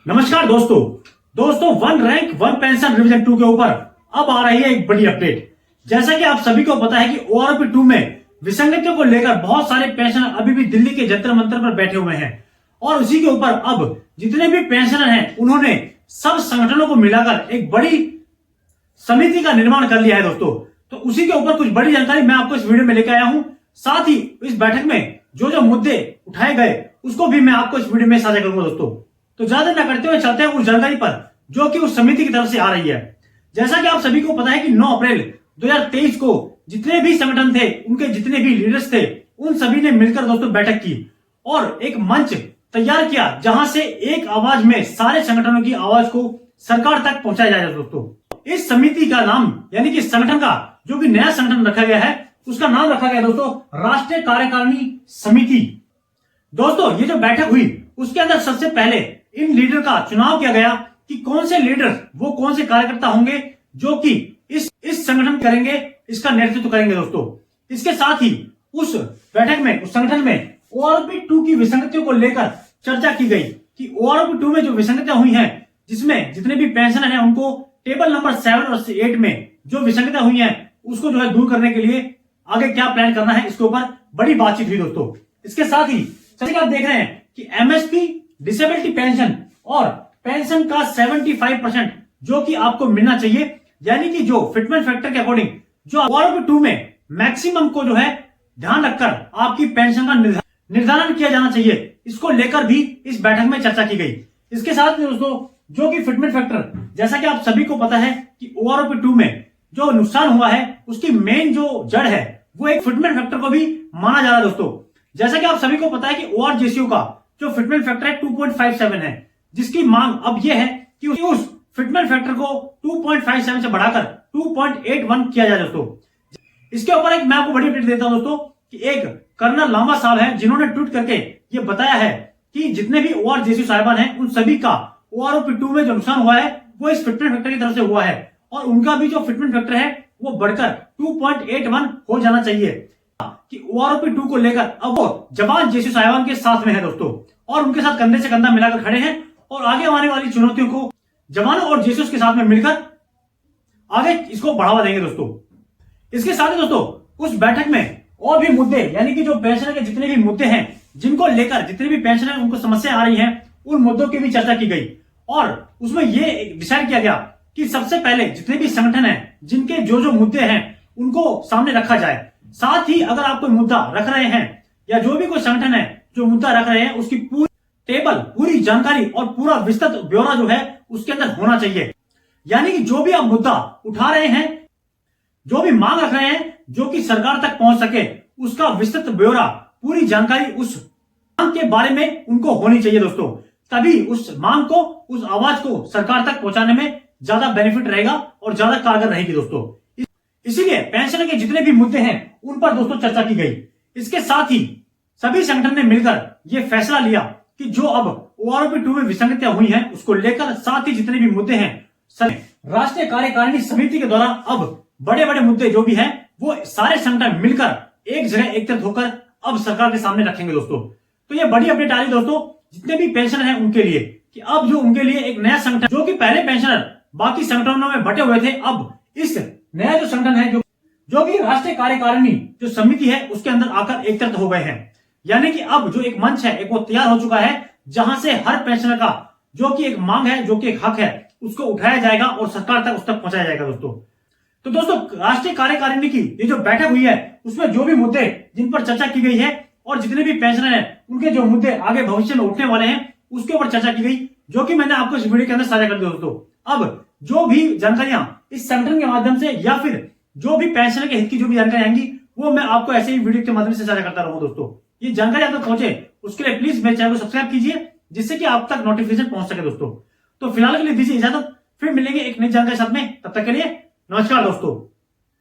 नमस्कार दोस्तों one rank one pension revision 2 के ऊपर अब आ रही है एक बड़ी अपडेट। जैसा कि आप सभी को पता है कि ओआरओपी 2 में विसंगतियों को लेकर बहुत सारे पेंशनर अभी भी दिल्ली के जंतर मंतर पर बैठे हुए हैं और उसी के ऊपर अब जितने भी पेंशनर हैं उन्होंने सब संगठनों को मिलाकर एक बड़ी समिति का निर्माण कर लिया है दोस्तों। तो उसी के ऊपर कुछ बड़ी जानकारी मैं आपको इस वीडियो में लेकर आया हूं। साथ ही इस बैठक में जो जो मुद्दे उठाए गए उसको भी मैं आपको इस वीडियो में साझा करूंगा दोस्तों। तो ज्यादा न करते हुए चलते हैं उस जानकारी पर जो कि उस समिति की तरफ से आ रही है। जैसा कि आप सभी को पता है कि 9 अप्रैल 2023 को जितने भी संगठन थे, उनके जितने भी लीडर्स थे, उन सभी ने मिलकर दोस्तों बैठक की और एक मंच तैयार किया जहां से एक आवाज में सारे संगठनों की आवाज को सरकार तक पहुंचाया जाएगा दोस्तों। इस समिति का नाम यानी कि संगठन का जो भी नया संगठन रखा गया है उसका नाम रखा गया दोस्तों राष्ट्रीय कार्यकारिणी समिति। दोस्तों ये जो बैठक हुई उसके अंदर सबसे पहले इन लीडर का चुनाव किया गया कि कौन से लीडर वो कौन से कार्यकर्ता होंगे जो कि इस संगठन करेंगे, इसका नेतृत्व करेंगे दोस्तों। इसके साथ ही उस बैठक में उस संगठन में ओआरओपी 2 की विसंगतियों को लेकर चर्चा की गई कि ओआरओपी 2 में जो विसंगतियां हुई हैं, जिसमें जितने भी पेंशनर हैं उनको टेबल नंबर 7 और 8 में जो विसंगतियां हुई हैं उसको जो है दूर करने के लिए आगे क्या प्लान करना है, इसके ऊपर बड़ी बातचीत हुई दोस्तों। इसके साथ ही जैसे आप देख रहे हैं कि एमएसपी, डिसेबिलिटी पेंशन और पेंशन का 75% जो कि आपको मिलना चाहिए, यानी कि जो फिटमेंट फैक्टर के अकॉर्डिंग जो ओआरओपी 2 में मैक्सिमम को जो है ध्यान रखकर आपकी पेंशन का निर्धारण किया जाना चाहिए, इसको लेकर भी इस बैठक में चर्चा की गई। इसके साथ में दोस्तों जो कि फिटमेंट फैक्टर, जैसा कि आप सभी को पता है कि ओआरओपी 2 में जो नुकसान हुआ है उसकी मेन जो जड़ है वो एक फिटमेंट फैक्टर को भी माना जा रहा है दोस्तों। जैसा कि आप सभी को पता है कि ओआरजेसीओ का जो फिटमेंट फैक्टर है 2.57 है, जिसकी मांग अब यह है कि उस फिटमेंट फैक्टर को 2.57 से बढ़ाकर 2.81 किया जाए दोस्तों। इसके ऊपर एक मैं आपको बड़ी अपडेट देता हूं दोस्तों कि एक कर्नल लांबा साहब है जिन्होंने ट्वीट करके ये बताया है कि जितने भी ओआरजेसीओ साहिबान हैं उन सभी का ओआरओपी 2 में जो नुकसान हुआ है वो इस फिटमेंट फैक्टर की तरफ से हुआ है और उनका भी जो फिटमेंट फैक्टर है वो बढ़कर 2.81 हो जाना चाहिए कि ओआरओपी 2 को लेकर अब वो जवान जेसीओ साहिबान के साथ में है दोस्तों और उनके साथ कंधे से कंधा मिलाकर खड़े हैं और आगे आने वाली चुनौतियों को जवानों और जेसीओ के साथ में मिलकर आगे इसको बढ़ावा देंगे दोस्तों। इसके साथ ही दोस्तों उस बैठक में और भी मुद्दे यानी कि जो पेंशनर के जितने भी मुद्दे हैं जिनको लेकर जितने भी पेंशनर उनको समस्या आ रही है उन मुद्दों की भी चर्चा की गई और उसमें यह डिसाइड किया गया कि सबसे पहले जितने भी संगठन हैं जिनके जो जो मुद्दे हैं उनको सामने रखा जाए। साथ ही अगर आप कोई मुद्दा रख रहे हैं या जो भी कोई संगठन है जो मुद्दा रख रहे हैं उसकी पूरी टेबल, पूरी जानकारी और पूरा विस्तृत ब्यौरा जो है उसके अंदर होना चाहिए। यानी कि जो भी आप मुद्दा उठा रहे हैं, जो भी मांग रख रहे हैं जो कि सरकार तक पहुंच सके, उसका विस्तृत ब्यौरा, पूरी जानकारी उस मांग के बारे में उनको होनी चाहिए दोस्तों। तभी उस मांग को, उस आवाज को सरकार तक पहुंचाने में ज्यादा बेनिफिट रहेगा और ज्यादा कारगर रहेगी दोस्तों। इसीलिए पेंशन के जितने भी मुद्दे हैं उन पर दोस्तों चर्चा की गई। इसके साथ ही सभी संगठन ने मिलकर यह फैसला लिया कि जो अब ओआरओपी 2 में विसंगतियां हुई हैं उसको लेकर साथ ही जितने भी मुद्दे हैं राष्ट्रीय कार्यकारिणी समिति के द्वारा अब बड़े बड़े मुद्दे जो भी हैं वो सारे संगठन मिलकर एक जगह एकत्रित होकर अब सरकार के सामने रखेंगे दोस्तों। तो ये बड़ी अपडेट आ रही दोस्तों जितने भी पेंशनर हैं उनके लिए कि अब जो उनके लिए एक नया संगठन, जो कि पहले पेंशनर बाकी संगठनों में बटे हुए थे, अब इस नया जो संगठन है जो कि राष्ट्रीय कार्यकारिणी जो समिति है उसके अंदर आकर एकत्रित हो गए हैं। यानी कि अब जो एक मंच है एक वो तैयार हो चुका है जहां से हर पेंशनर का जो कि एक मांग है, जो कि एक हक है, उसको उठाया जाएगा और सरकार तक उस तक पहुंचाया जाएगा दोस्तों। तो दोस्तों राष्ट्रीय कार्यकारिणी की ये जो बैठक हुई है उसमें जो भी मुद्दे जिन पर चर्चा की गई है और जितने भी पेंशनर हैं उनके जो मुद्दे आगे भविष्य में उठने वाले हैं उसके ऊपर चर्चा की गई, जो कि मैंने आपको इस वीडियो के अंदर साझा कर दिया दोस्तों। अब जो भी जानकारियां इस संगठन के माध्यम से या फिर जो भी पेंशनर के हित की जो भी जानकारी आएंगी वो मैं आपको ऐसे ही वीडियो के माध्यम से साझा करता रहूंगा दोस्तों। ये जानकारी आप तक पहुंचे उसके लिए प्लीज मेरे चैनल को सब्सक्राइब कीजिए जिससे कि आप तक नोटिफिकेशन पहुंच सके दोस्तों। तो फिलहाल के लिए दीजिए इजाजत, फिर मिलेंगे एक नई जानकारी साथ में, तब तक के लिए नमस्कार दोस्तों।